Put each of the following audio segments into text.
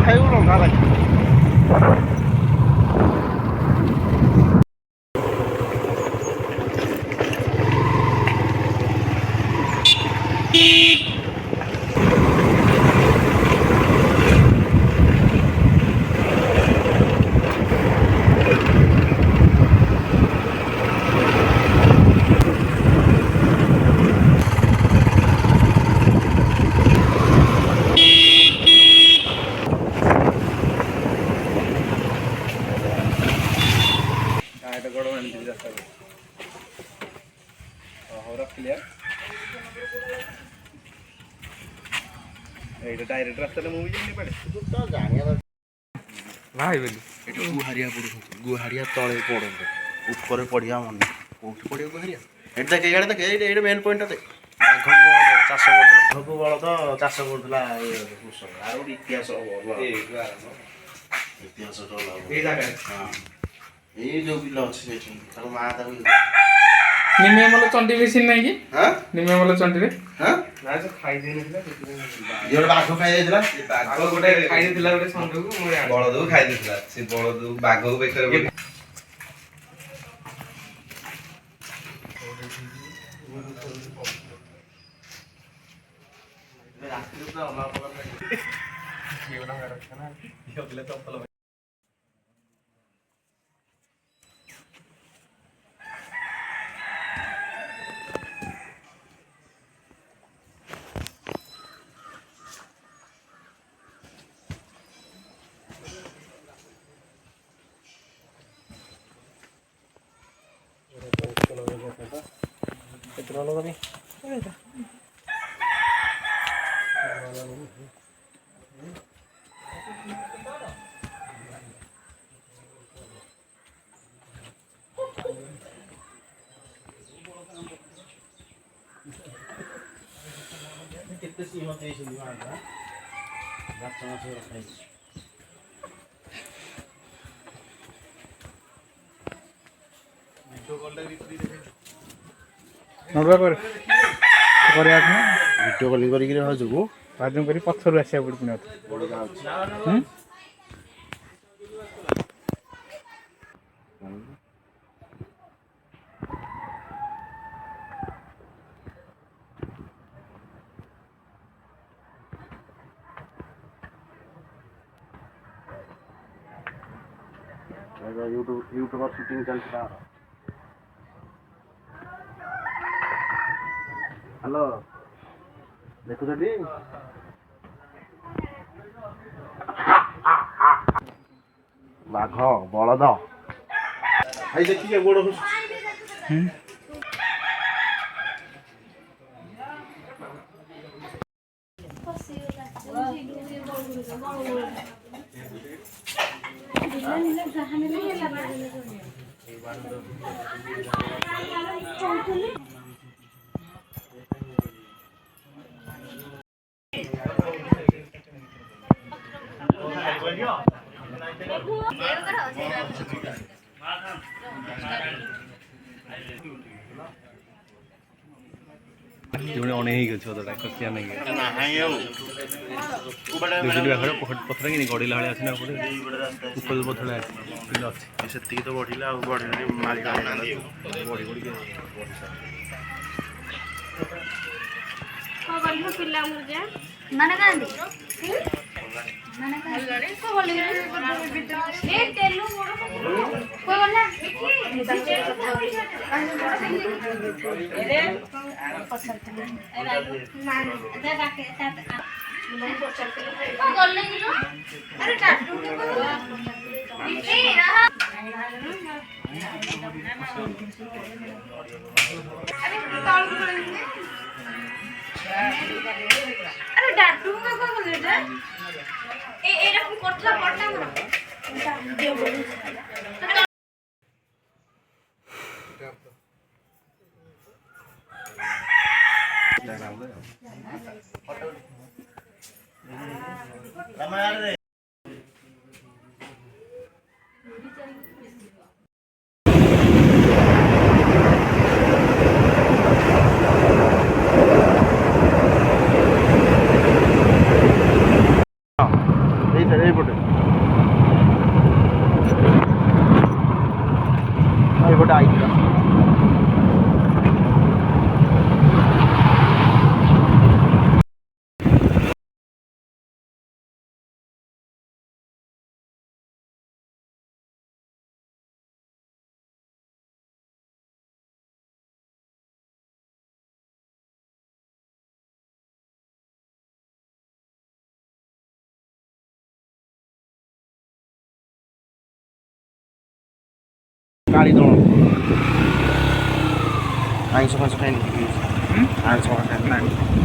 ଖାଇବୁ ଲଙ୍କା ଲାଗିବ। डायरेक्ट रास्ता मुझे जानी पड़े तो जानिया भाई बोली एटा गुहारिया पड़ो गुहारिया तळे पड़ो ऊपर पड़िया मन कोठी पड़िया गुहारिया एट देख इयाडे देख एट मेन पॉइंट दे आगो चाष करथला आगो बळ तो चाष करथला ए कृषक आ गोटे इतिहास हो ए इतिहास तो लाभ ए जागा हां ए जो बिल अछि सेठी तार मा ता निमे मला चंडी बेसिन नाही की हां निमे मला चंडी रे हां ना से खाई देने थिला ये बाघ खाई देला बाघ गोटे खाई देला गोटे संडू को मोर बळदू खाई देला से बळदू बाघ बेकर रास्ते तो अमा पकड़ जीवन में रखना ये अगले तो पल कितना लोग अभी कितने सी होते हैं इसलिए आना बात समझ में रखना है नडवा कर करे आथन वीडियो कॉलिंग करी के हो जगो बाजू करी पत्थर आसिया पड़ी न बड़ गाँव यूट्यूबर शूटिंग चलता हेलो देखो जल्दी बाघ बलद भाई देखिए गोड़ जोने ओने ही गछ तो कसिया नहीं है ना हाय हो बिजली बाखर पथर कि गड़िला भाई आसना ऊपर पथर आसी से तो बढ़िला बढ़ी मारी बढ़ी बढ़ी पिला मुझे माने कांदी माने कांदी को बोली ए तेलु मोड़ कोई बोलना अरे पसंद मान दे बाके तात ओ बोलने की जो अरे टाटू के ए रहा अरे ताल को अरे डाटू का को बोले रे ए एरकम करथला पड़ता रामायण କାଳି ଦଳ ଆଇଁଷ ଫାଇଁଷ ଖାଇନି ଆଇଁଷ ଖାଇନି ନାଇଁ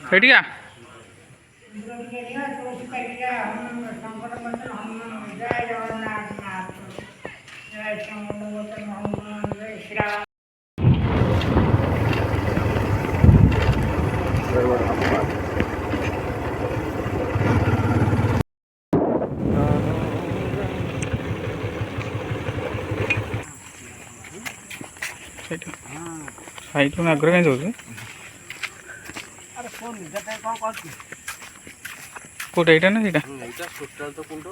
ସେଇଠିକା ସାଇଟ୍ ଆଗରେ କାହିଁ ଯାଉଛି କୋଉଟା ଏଇଟା ନା ସେଇଟା ଏଇଟା ଟୋଟାଲ ତ କୁଣ୍ଡ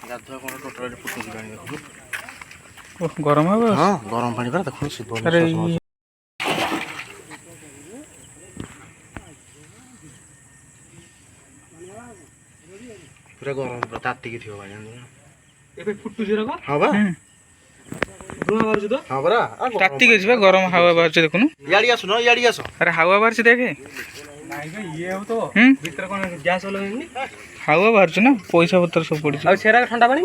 ଗାଧୁଆ କ'ଣ ଟୋଟାଲ ଫୁଟୁଛି ପାଣି ଦେଖୁଛୁ ଗରମ ହେବ ହଁ ଗରମ ପାଣି ପରା ଦେଖୁଛୁ ଶିବ ଆରେ ପୁରା ଗରମ ପୁରା ତାତିକି ଥିବ ପାଣି ଏବେ ଫୁଟୁଛି ରକ ହଁ ବା ଧୂଆଁ ବାହାରୁଛି ତ ହଁ ପରା ତାତିକି ଅଛି ବା ଗରମ ହାୱା ବାହାରୁଛି ଦେଖୁନୁ ଇଆଡ଼ି ଆସୁନ ଇଆଡ଼ି ଆସ ଆରେ ହାୱା ବାହାରୁଛି ଦେଖେ ନାଇଁ ବା ଇଏ ହବ ତ ଭିତରେ କ'ଣ ଗ୍ୟାସ୍ ଲଗେଇନି ହାୱା ବାହାରୁଛି ନା ପଇସା ପତ୍ର ସବୁ ପଡିଛି ଆଉ ସେରା ଥଣ୍ଡା ପାଣି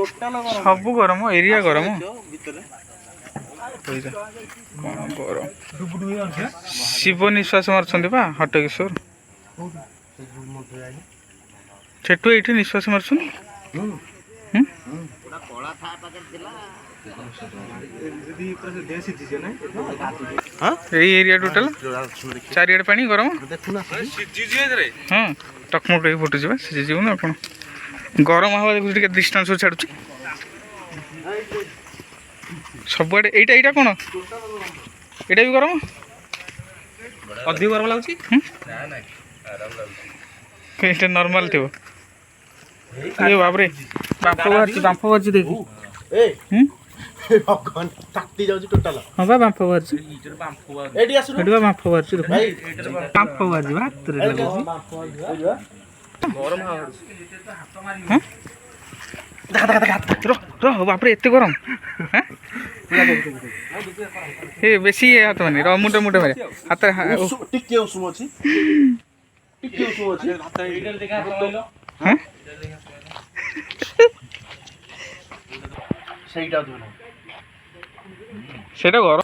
ସବୁ ଗରମ ଏରିଆ ଗରମ ଭିତରେ ପଇସା କ'ଣ ଗରମ ଶିବ ନିଶ୍ୱାସ ମାରୁଛନ୍ତି ବା ହଟକେଶ୍ୱର ସେଠୁ ଏଇଠି ନିଶ୍ୱାସ ମାରୁଛନ୍ତି এই ଏରିଆ ଟୋଟାଲ ଚାରିଆଡ଼େ ପାଣି ଗରମ ହଁ ଟକମକ ହେଇକି ଫୁଟୁଛି ବା ସିଝିଯିବ ନା ଆପଣ ଗରମ ହାୱା ଦେଖୁଛି ଟିକେ ଡିଷ୍ଟାନ୍ସରୁ ଛାଡ଼ୁଛି ସବୁଆଡ଼େ ଏଇଟା କ'ଣ ଏଇଟା ବି ଗରମ ଅଧିକ ଗରମ ଲାଗୁଛି ଏଇଟା ନର୍ମାଲ ଥିବ ଏ ବାବରେ ବାମ୍ଫ ବାହାରୁଛି ଦେଖି ତାତି ଯାଉଛି ଟୋଟାଲ ହଁ ବା ବାମ୍ଫ ବାହାରୁଛି ଏଇଠି ଆସୁନ ଏଠି ବା ବାମ୍ଫ ବାହାରୁଛି ଦେଖ ବାମ୍ଫ ବାହାରୁଛି ବା ହାତରେ ଲାଗୁଛି ରହ ବାପରେ ଏତେ ଗରମ ଏ ବେଶୀ ହାତ ମାନେ ରହ ମୁଣ୍ଡ ମାରେ ହାତରେ ଟିକେ ଉଷୁମ ଅଛି ଟିକେ ଉଷୁମ ଅଛି ସେଇଟା ସେଇଟା ଗରମ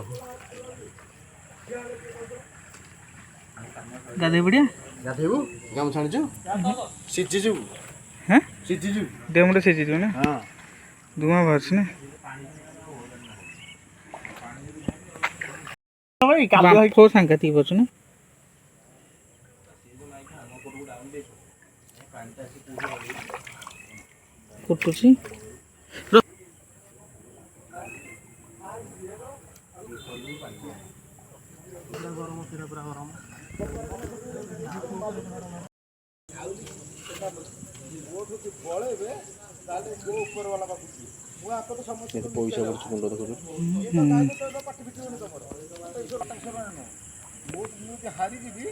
ଗାଧେଇ ପଡ଼ିଆ ଗାଧେଇବୁ ଗାମୁଛା ଆଣିଛୁ ସିଝିଯିବୁ ହଁ ସିଝିଯିବୁ ଦେହ ମୁଣ୍ଡ ସିଝିଯିବ ନା ହଁ ଧୂଆଁ ବାହାରୁଛି ନା ବାମ୍ଫ ସାଂଘାତିକ ପଡୁଛି ନା ଫୁଟୁଛି ପଇସା ପଡୁଛି ମୁଣ୍ଡ ଦେଖୁଛୁ ହାରିଯିବେ